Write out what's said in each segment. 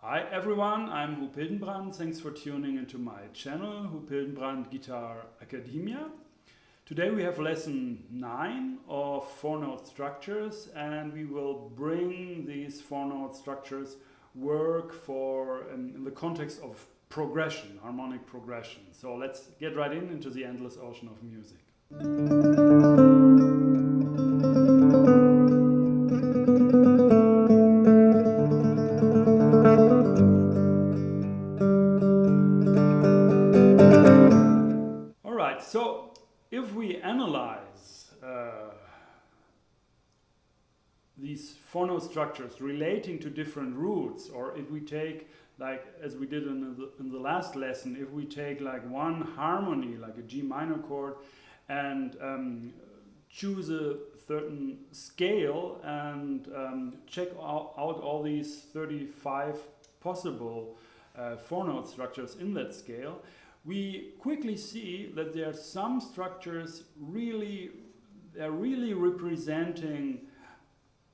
Hi everyone, I'm Huub Hildenbrand. Thanks for tuning into my channel, Huub Hildenbrand Guitar Academia. Today we have lesson 9 of 4-note structures, and we will bring these 4-note structures work for in the context of progression, harmonic progression. So let's get right into the endless ocean of music. Alright, so if we analyze these 4-note structures relating to different roots, or if we take, like as we did in the last lesson, if we take like one harmony, like a G minor chord, and choose a certain scale and check out all these 35 possible 4-note structures in that scale, we quickly see that there are some structures really representing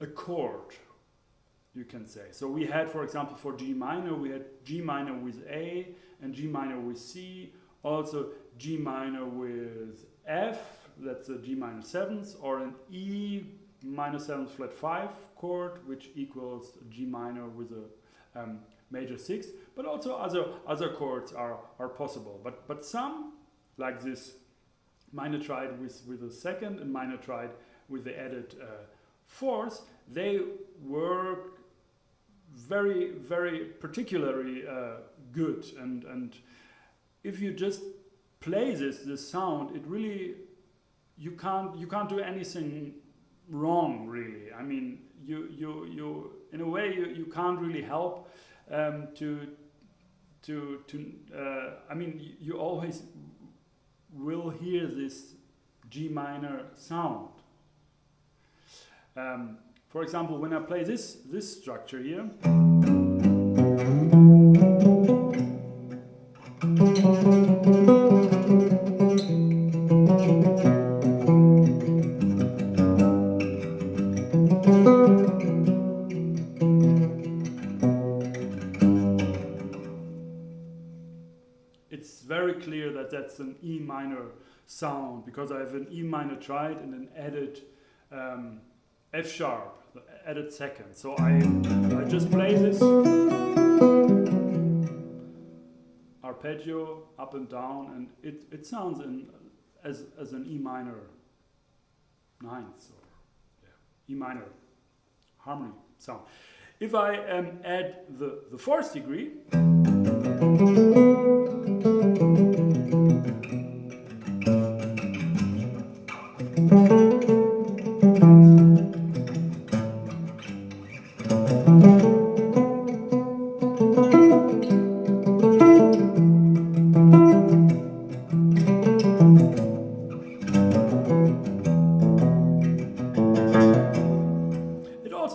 a chord, you can say. So we had, for example, for G minor, we had G minor with A and G minor with C, also G minor with F, that's a G minor 7th, or an E minor 7th flat 5 chord, which equals G minor with a major 6, but also other chords are possible. But some, like this minor triad with a second and minor triad with the added fourth, they work very particularly good. And if you just play this sound, it really you can't do anything wrong, really. I mean, you in a way you can't really help I mean, you always will hear this G minor sound. For example, when I play this structure here, it's very clear that that's an E minor sound, because I have an E minor triad and an added F sharp, the added second. So I just play this arpeggio up and down, and it sounds as an E minor 9th, or E minor harmony sound. If I add the 4th degree,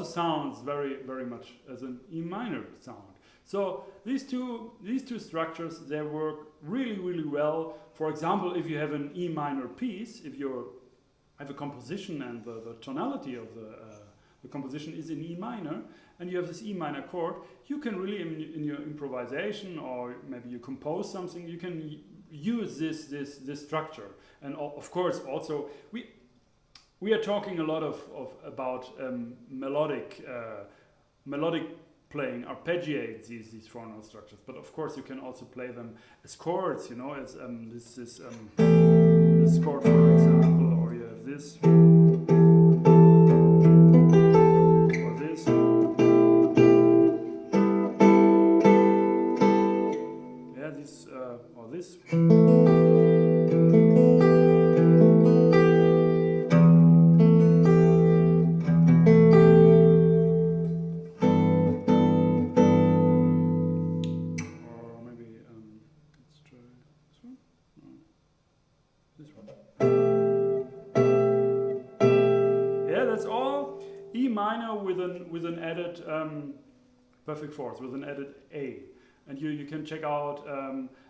sounds very much as an E minor sound. So these two structures, they work really well. For example, if you have an E minor piece, if you have a composition and the tonality of the composition is in E minor, and you have this E minor chord, you can really in your improvisation, or maybe you compose something, you can use this structure. And of course also we are talking a lot about melodic playing, arpeggiate these 4-note structures. But of course you can also play them as chords, you know, as this chord, for example, or you have this, or this, yeah, this, or this. Yeah, that's all E minor with an added perfect fourth, with an added A. And you can check out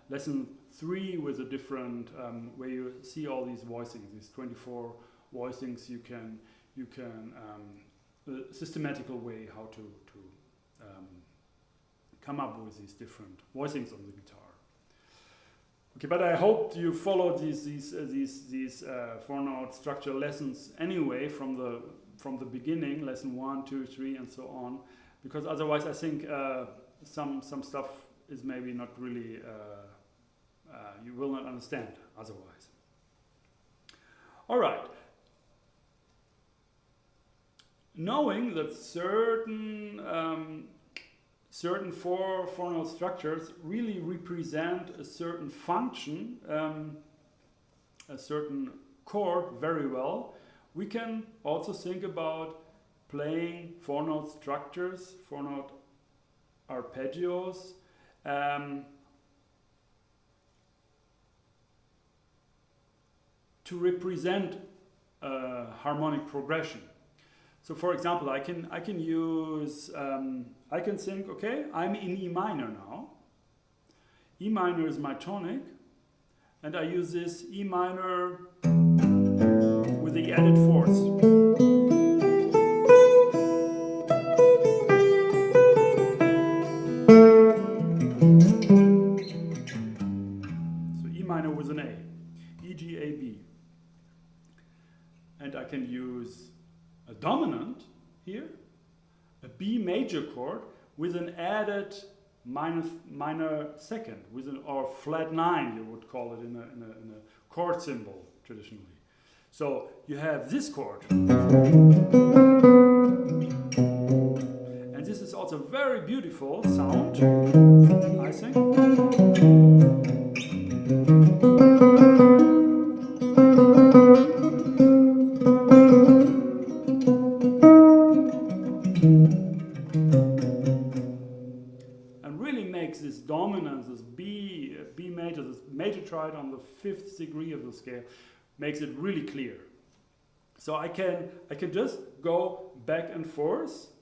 lesson 3 with a different where you see all these voicings, these 24 voicings. You can a systematical way how to come up with these different voicings on the guitar. Okay, but I hope you followed these 4-note structure lessons anyway from the beginning, lesson 1, 2, 3, and so on, because otherwise I think some stuff is maybe not really you will not understand otherwise. All right. Knowing that certain 4-note structures really represent a certain function, a certain chord very well, we can also think about playing 4-note structures, 4-note arpeggios, to represent a harmonic progression. So, for example, I can use I can think, okay, I'm in E minor now. E minor is my tonic, and I use this E minor with the added fourth. So E minor with an A, E, G, A, B. And I can use a dominant here, a B major chord with an added minor second, or flat 9, you would call it in a chord symbol traditionally. So you have this chord. And this is also very beautiful sound, I think. This dominance, this B major, this major triad on the 5th degree of the scale, makes it really clear. So I can just go back and forth,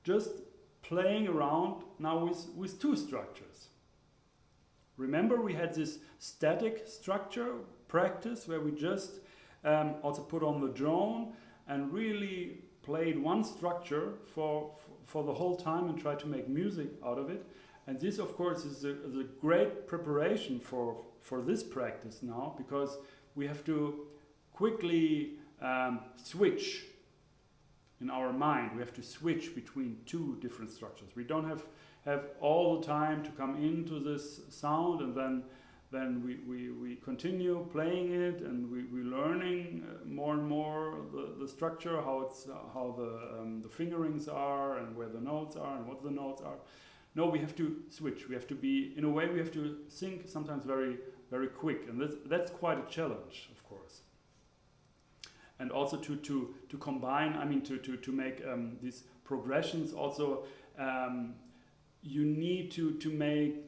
just playing around now with two structures. Remember, we had this static structure practice where we just also put on the drone and really played one structure for the whole time and tried to make music out of it. And this, of course, is a great preparation for this practice now, because we have to quickly switch in our mind. We have to switch between two different structures. We don't have all the time to come into this sound, and then we continue playing it, and we learning more and more the structure, how the fingerings are, and where the notes are, and what the notes are. No, we have to switch. We have to be, in a way, we have to think sometimes very, very quick, and that's quite a challenge, of course. And also to combine, I mean, to make these progressions. Also, you need to make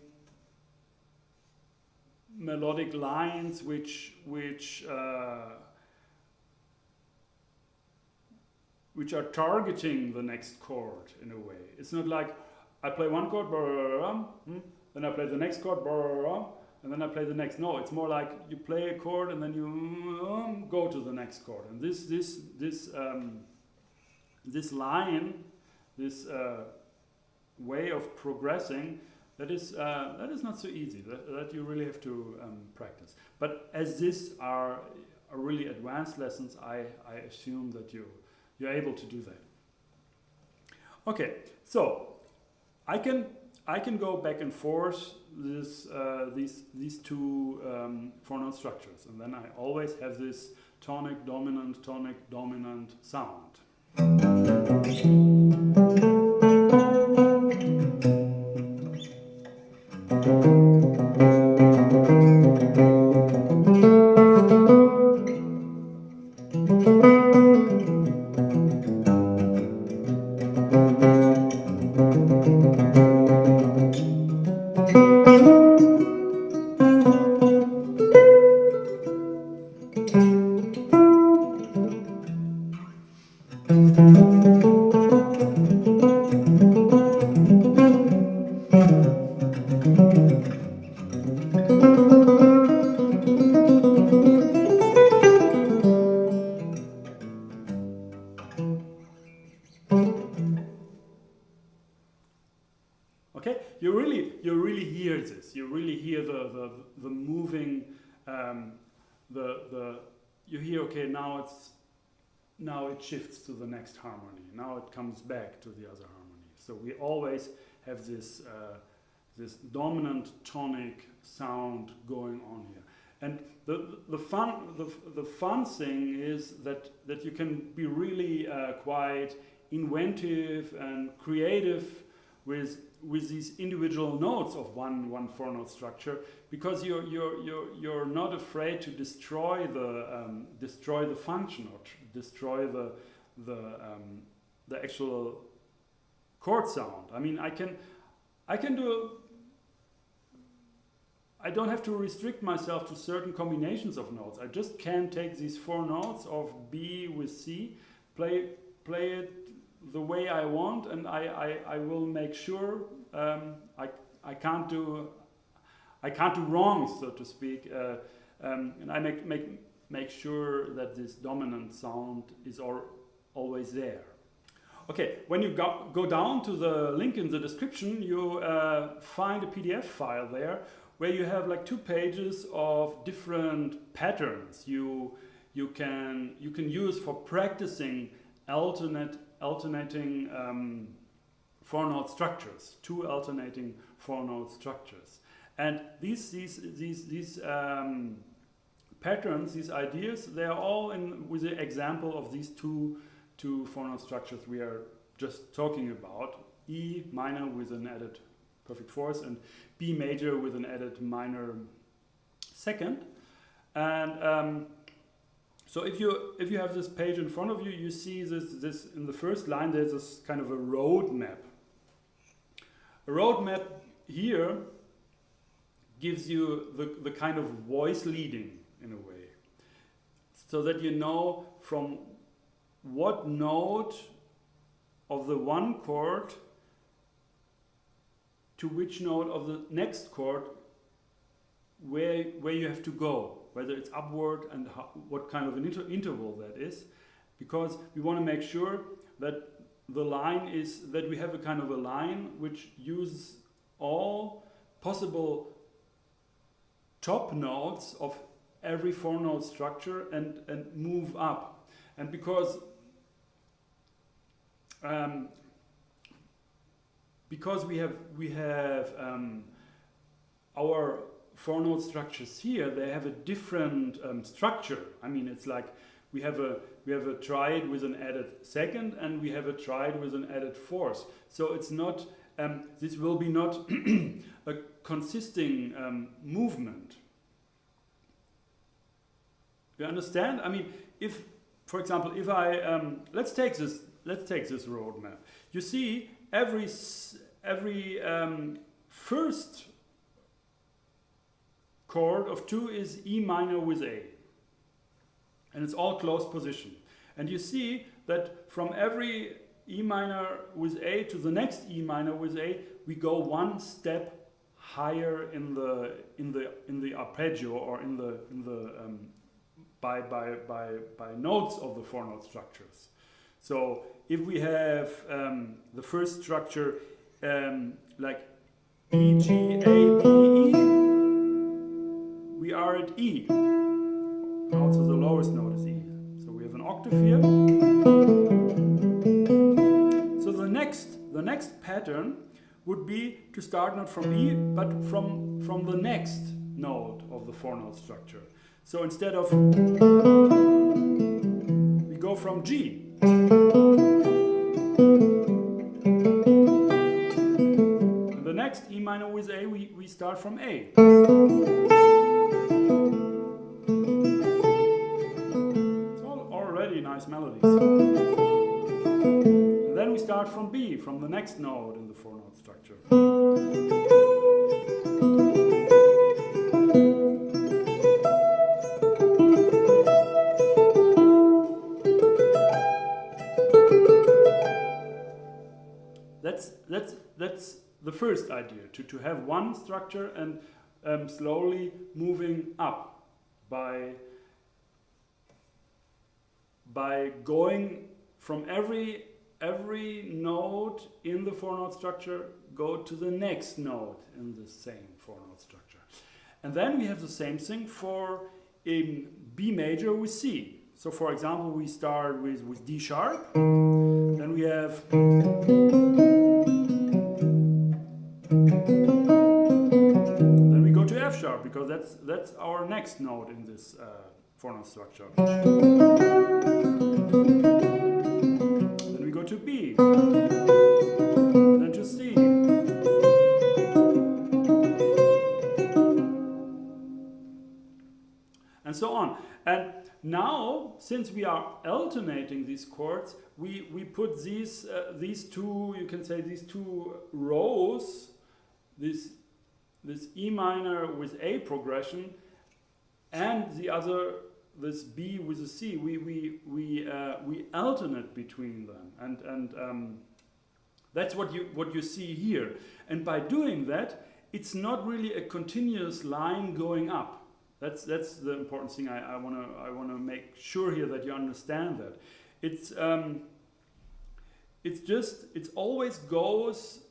melodic lines which are targeting the next chord in a way. It's not like I play one chord, then I play the next chord, and then I play the next. No, it's more like you play a chord and then you go to the next chord. And this line, this way of progressing, that is not so easy. That you really have to practice. But as these are really advanced lessons, I assume that you're able to do that. Okay, so I can go back and forth these two 4-note structures, and then I always have this tonic dominant sound. Okay, you really hear this. You really hear the moving. You hear, okay, now it shifts to the next harmony. Now it comes back to the other harmony. So we always have this this dominant tonic sound going on here. And the fun thing is that you can be really quite inventive and creative with these individual notes of one four note structure, because you're not afraid to destroy the function or destroy the actual chord sound. I mean, I can do. I don't have to restrict myself to certain combinations of notes. I just can take these four notes of B with C, play it the way I want, and I will make sure I can't do wrong, so to speak, and I make sure that this dominant sound is always there. Okay, when you go down to the link in the description, you find a PDF file there where you have like 2 pages of different patterns you can use for practicing alternating 4-note structures, 2 alternating 4-note structures. And these patterns, these ideas, they are all with the example of these two 4-note structures we are just talking about: E minor with an added perfect fourth and B major with an added minor second. And so if you have this page in front of you, you see this in the first line. There's this kind of a road map. A road map here gives you the kind of voice leading in a way, so that you know from what note of the one chord to which note of the next chord where you have to go, whether it's upward and what kind of an interval that is, because we want to make sure that the line is that we have a kind of a line which uses all possible top notes of every 4-note structure and move up. And because we have our 4-note structures here, they have a different structure. I mean, it's like we have a triad with an added second, and we have a triad with an added fourth. So it's not this will be not a consisting movement. You understand? I mean, if, for example, if I let's take this road map. You see, every first chord of 2 is E minor with A, and it's all close position. And you see that from every E minor with A to the next E minor with A, we go one step higher in the arpeggio, or in the by notes of the 4-note structures. So if we have the first structure like E, G, A, B, E, we are at E. Also the lowest note is E. So we have an octave here. So the next pattern would be to start not from E, but from the next note of the 4-note structure. So instead of, we go from G. And the next E minor with A, we start from A. It's all already nice melodies. And then we start from B, from the next note in the 4-note structure. That's the first idea, to have one structure and slowly moving up by going from every note in the 4-note structure go to the next note in the same four-note structure. And then we have the same thing for in B major with C. So for example, we start with D sharp, then we have then we go to F sharp, because that's our next note in this four-note structure. Then we go to B, then to C, and so on. And now, since we are alternating these chords, we put these two, you can say these two rows, this E minor with A progression, and the other, this B with a C. We alternate between them, and that's what you see here. And by doing that, it's not really a continuous line going up. That's the important thing. I wanna make sure here that you understand that. It always goes.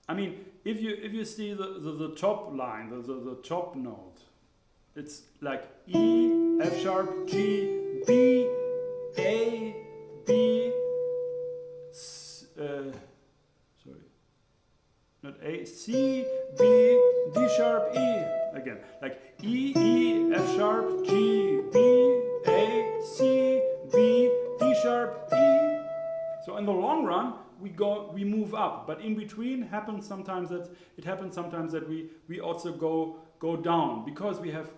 I mean, if you see the top line, the top note, it's like E, F sharp, G, B, A, B, not A, C, B, D sharp, E. Again, like E, E, F sharp, G, B, A, C, B, D sharp, E. So in the long run, we move up, but in between happens sometimes that we also go down, because we have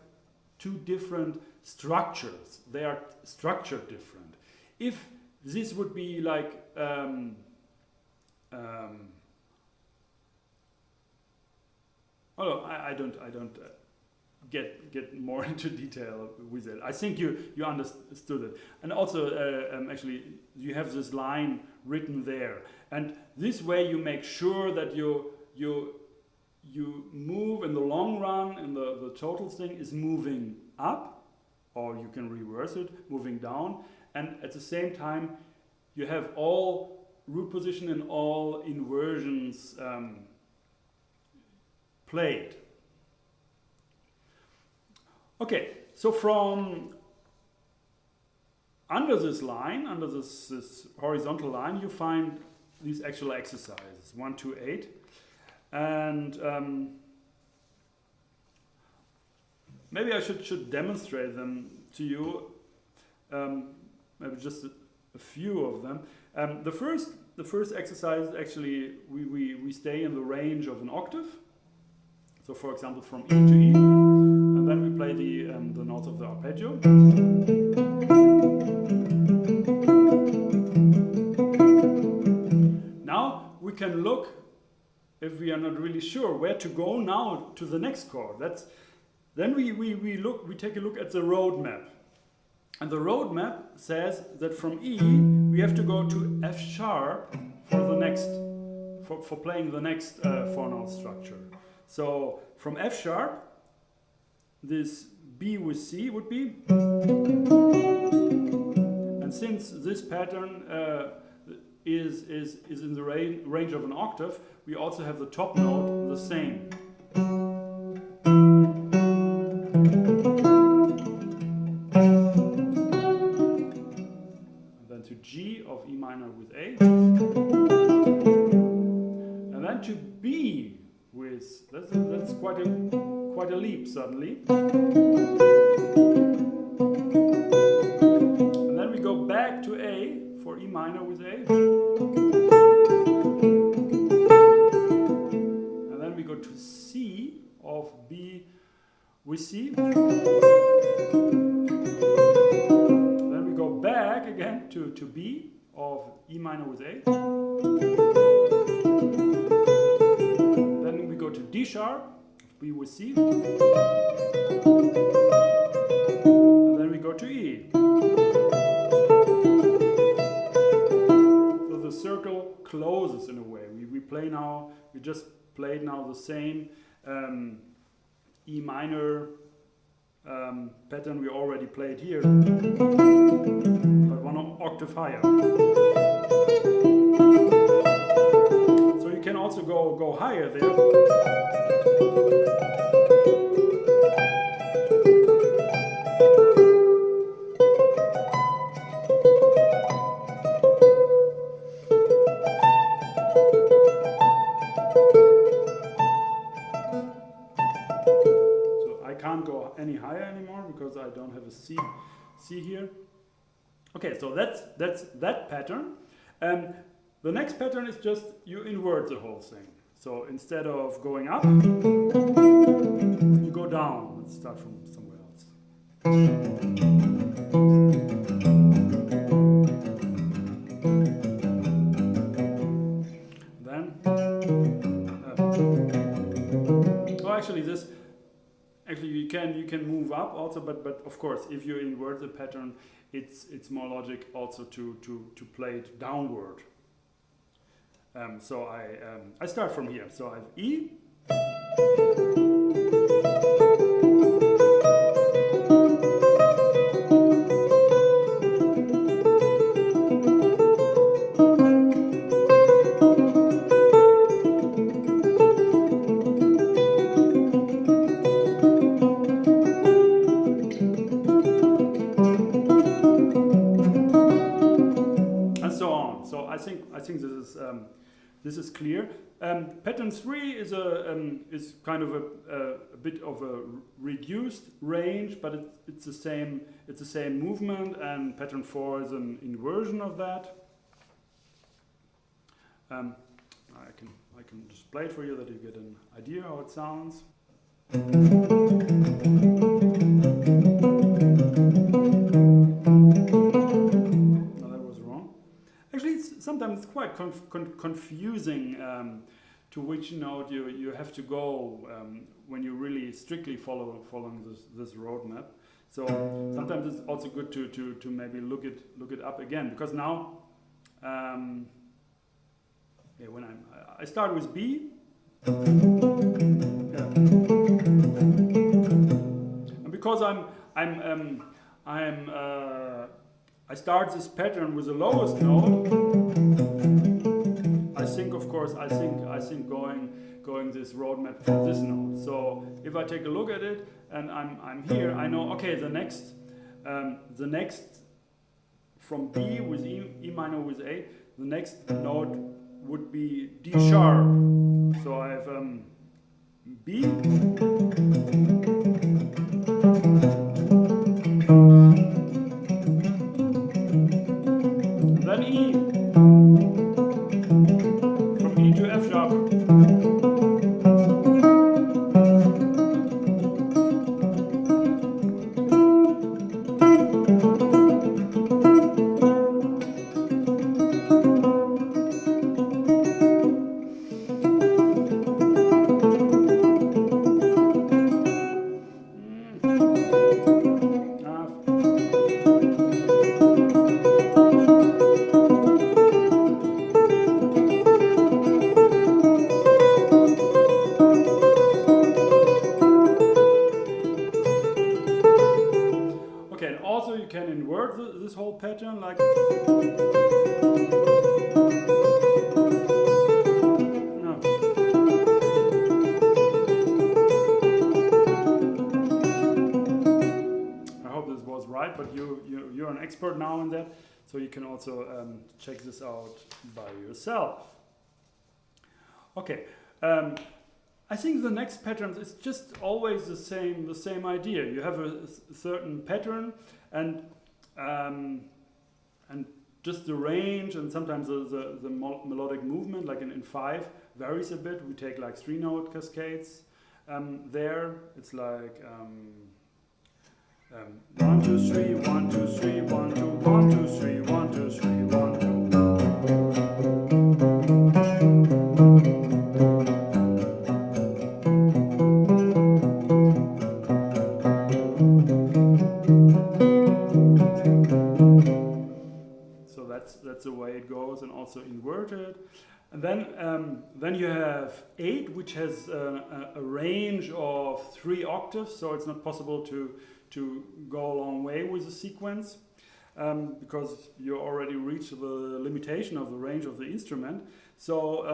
two different structures. They are structured different. If this would be like although I don't get more into detail with it. I think you understood it. And also, actually, you have this line written there. And this way you make sure that you move in the long run, and the total thing is moving up, or you can reverse it, moving down. And at the same time, you have all root position and all inversions played. Okay, so from under this line, under this horizontal line, you find these actual exercises, 1, 2, 8. And maybe I should demonstrate them to you, maybe just a few of them. The first exercise, actually, we stay in the range of an octave. So for example, from E to E, and then we play the notes of the arpeggio. Now we can look, if we are not really sure where to go now to the next chord. Then we take a look at the roadmap. And the roadmap says that from E we have to go to F sharp for the next, for playing the next four-note structure. So from F sharp, this B with C would be, and since this pattern is in the range of an octave, we also have the top note the same. And then to G of E minor with A, and then to B with, that's quite a leap suddenly. And then we go back to A for E minor with A. And then we go to C of B with C. Then we go back again to B of E minor with A. Then we go to D sharp, B with C. And then we go to E. So the circle closes in a way. We play now, we just played now the same E minor pattern we already played here, but one octave higher. go higher there. Can't go any higher anymore because I don't have a C here. Okay, so that's that pattern. The next pattern is just you invert the whole thing. So instead of going up, you go down. Let's start from somewhere else. Then, actually this. Actually, you can move up also, but of course, if you invert the pattern, it's more logic also to play it downward. So I start from here. So I have E. I think this is clear. Pattern 3 is kind of a bit of a reduced range, but it's the same movement, and pattern 4 is an inversion of that. I can just play it for you that you get an idea how it sounds. Sometimes it's quite confusing to which note you have to go when you really strictly following this roadmap. So sometimes it's also good to maybe look it up again, because now when I start with B, and because I start this pattern with the lowest note. I think going this roadmap from this note. So if I take a look at it and I'm here, I know, okay, the next from B with E minor with A, the next note would be D sharp. So I have B. Then E, from E to F sharp. This whole pattern, like no. I hope this was right, but you're an expert now in that, so you can also check this out by yourself. Okay. I think the next pattern is just always the same idea. You have a certain pattern, and just the range, and sometimes the melodic movement, like in 5, varies a bit. We take like 3-note cascades. There, it's like 1, 2, 3, 1, 2, 3, 1, 2, 1, 2, 3, 1, 2, 3, 1, 2. That's the way it goes, and also inverted. And then you have 8, which has a range of 3 octaves, so it's not possible to go a long way with the sequence, because you already reached the limitation of the range of the instrument. So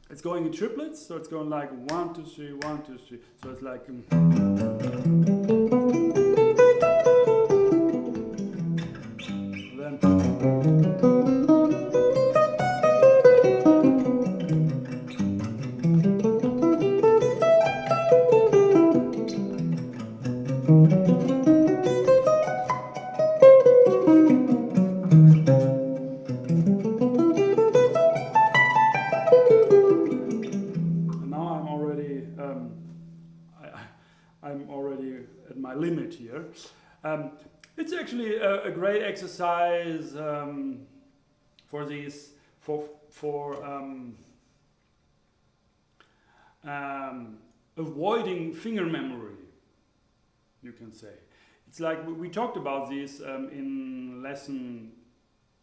it's going in triplets, so it's going like 1, 2, 3, 1, 2, 3. So it's like then I'm already at my limit here. It's actually a great exercise for these avoiding finger memory, you can say. It's like we talked about this in lesson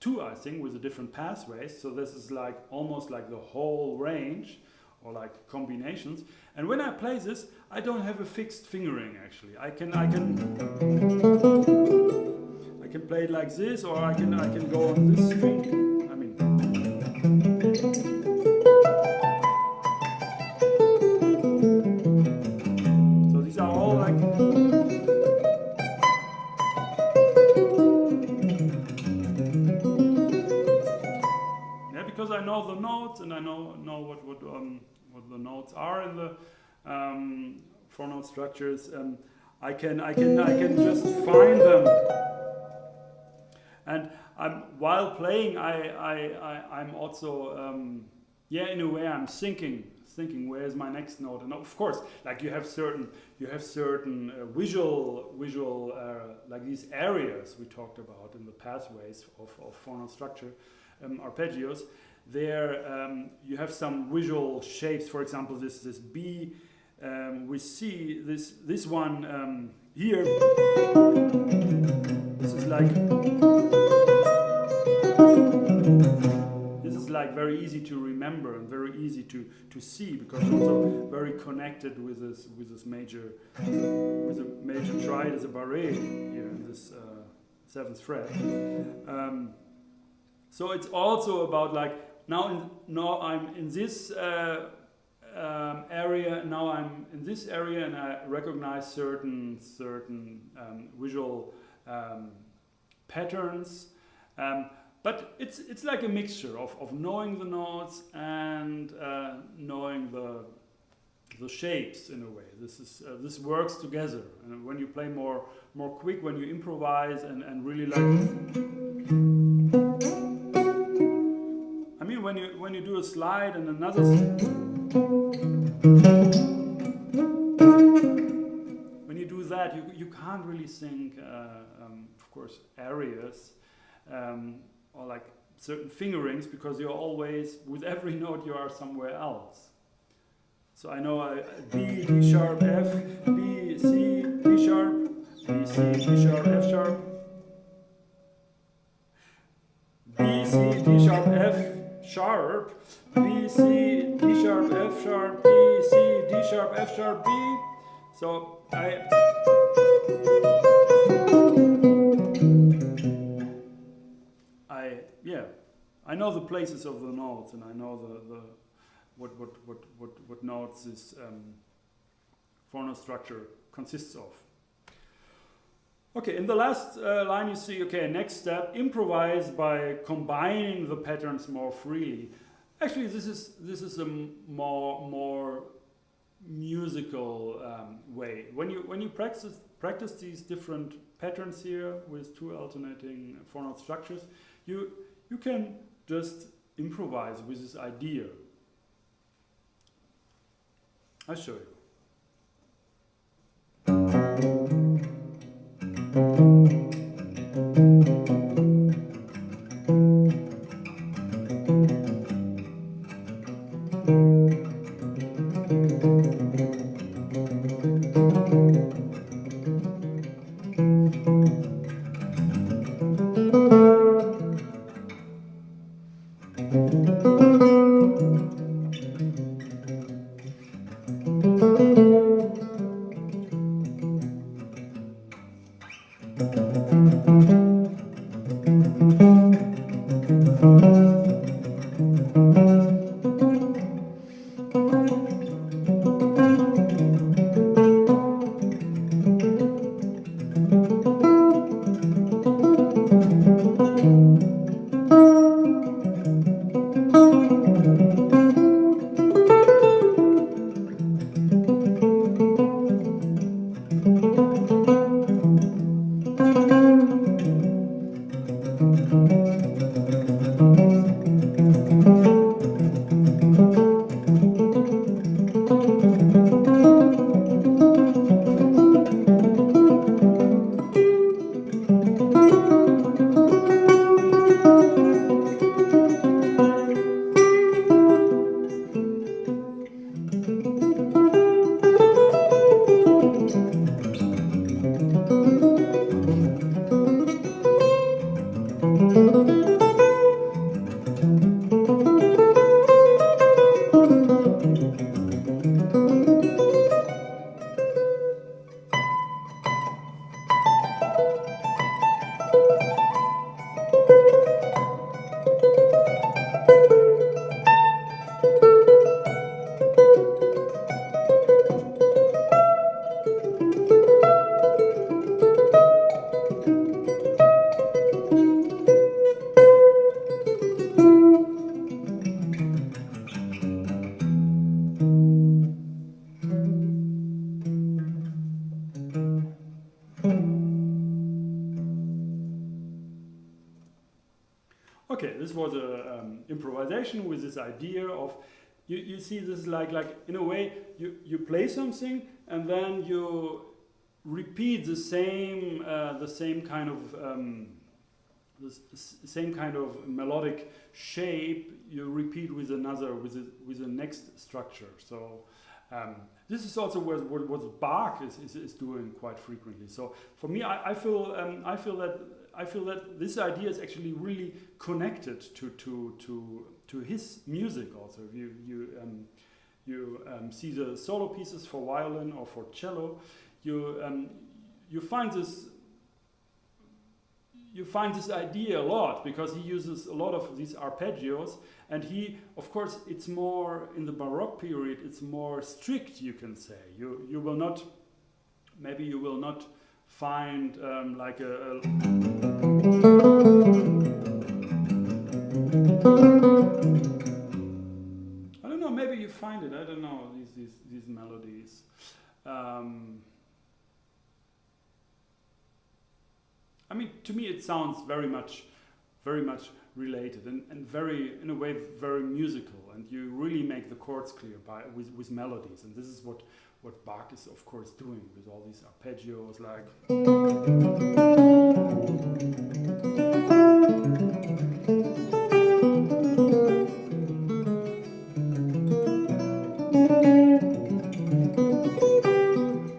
2, I think, with the different pathways. So this is like almost like the whole range, or like combinations. And when I play this, I don't have a fixed fingering actually. I can play it like this, or I can go on this string. I mean, so these are all like. Yeah, because I know the notes and I know what the notes are in the 4-note structures. I can just find them. And while playing, I'm also in a way I'm thinking where is my next note, and of course, like you have certain visual like these areas we talked about in the pathways of 4-note structure, arpeggios. There you have some visual shapes. For example, this B, we see this one here. This is like very easy to remember and very easy to see, because it's also very connected with this major triad as a barré here in this 7th fret. So it's also about like now I'm in this area. Now I'm in this area, and I recognize certain visual patterns. But it's like a mixture of knowing the notes and knowing the shapes in a way. This works together. And when you play more quick, when you improvise and really like. I mean, when you do a slide and another. When you do that, you can't really think, of course, areas. Or like certain fingerings, because you're always, with every note you are somewhere else. So I know B, D sharp, F, B, C, D sharp, B, C, D sharp, F sharp, B, C, D sharp, F sharp, B, C, D sharp, F sharp, B, C, D sharp, F sharp, B. So I know the places of the notes, and I know what notes this 4-note structure consists of. Okay, in the last line you see, okay, next step, improvise by combining the patterns more freely. Actually, this is a more musical way. When you practice these different patterns here with 2 alternating 4-note structures, you can just improvise with this idea. I'll show you. was a improvisation with this idea of, you see this like in a way you play something and then you repeat the same kind of melodic shape. You repeat with another with the next structure. So this is also what Bach is doing quite frequently. So for me, I feel that this idea is actually really connected to his music also. If you see the solo pieces for violin or for cello, you find this idea a lot, because he uses a lot of these arpeggios, and he, of course, it's more in the Baroque period, it's more strict, you can say. You will not, maybe you will not find like a I don't know, maybe you find it, I don't know, these melodies. I mean, to me it sounds very much related and very, in a way, very musical, and you really make the chords clear with melodies, and this is what Bach is of course doing with all these arpeggios, like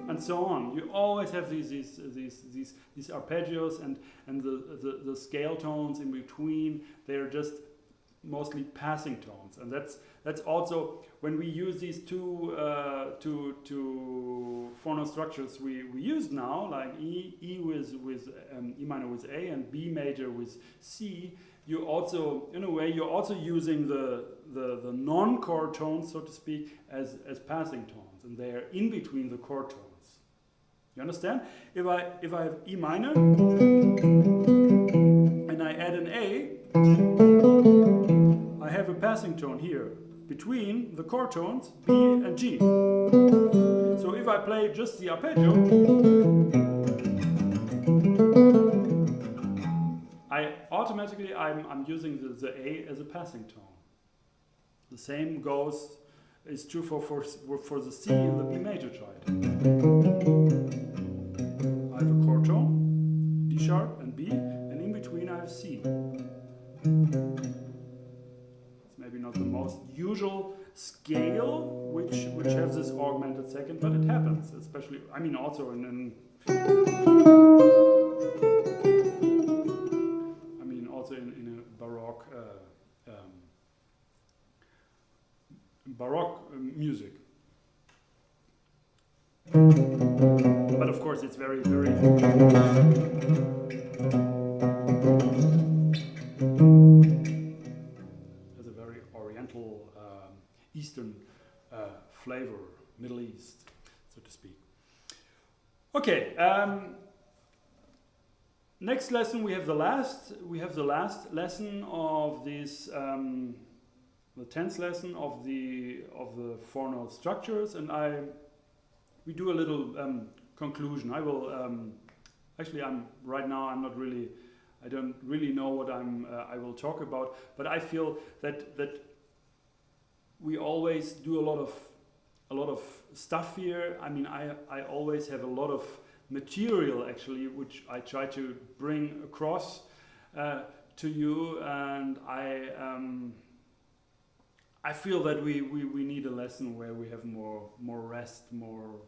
and so on. You always have these arpeggios and the scale tones in between. They're just mostly passing tones, and that's also when we use these two phono structures we use now, like E with E minor with A and B major with C. You also, in a way, you're also using the non-chord tones, so to speak, as passing tones, and they are in between the chord tones. You understand? If I have E minor and I add an A, I have a passing tone here between the chord tones B and G. So if I play just the arpeggio, I'm using the A as a passing tone. The same is true for the C and the B major triad. I have a chord tone, D sharp and B, and in between I have C. It's maybe not the most usual scale which has this augmented second, but it happens, especially, I mean, also in Baroque music. But of course it's very, very has a very oriental Eastern flavor, Middle East, so to speak. Okay, next lesson we have the last lesson of this the 10th lesson of the 4 note structures, and we do a little conclusion. I will actually I don't really know what I will talk about, but I feel that we always do a lot of stuff here. I mean, I always have a lot of material actually, which I try to bring across to you, and I feel that we need a lesson where we have more rest, more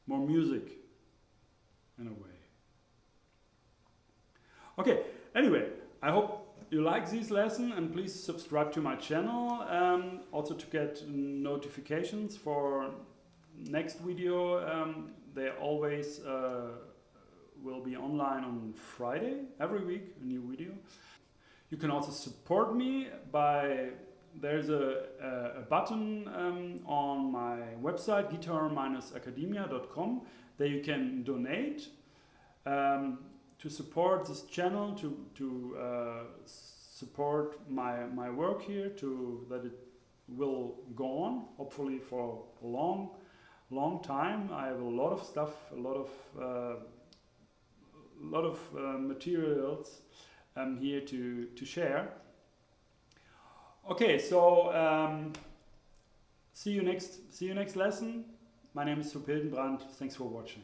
music in a way. Okay, anyway, I hope you like this lesson, and please subscribe to my channel, also to get notifications for next video. They always will be online on Friday, every week, a new video. You can also support me there's a button on my website, guitar-academia.com. There you can donate to support this channel, to support my work here, that it will go on, hopefully for a long time. I have a lot of stuff, a lot of materials here to share. Okay, so see you next lesson. My name is Hildenbrand. Thanks for watching.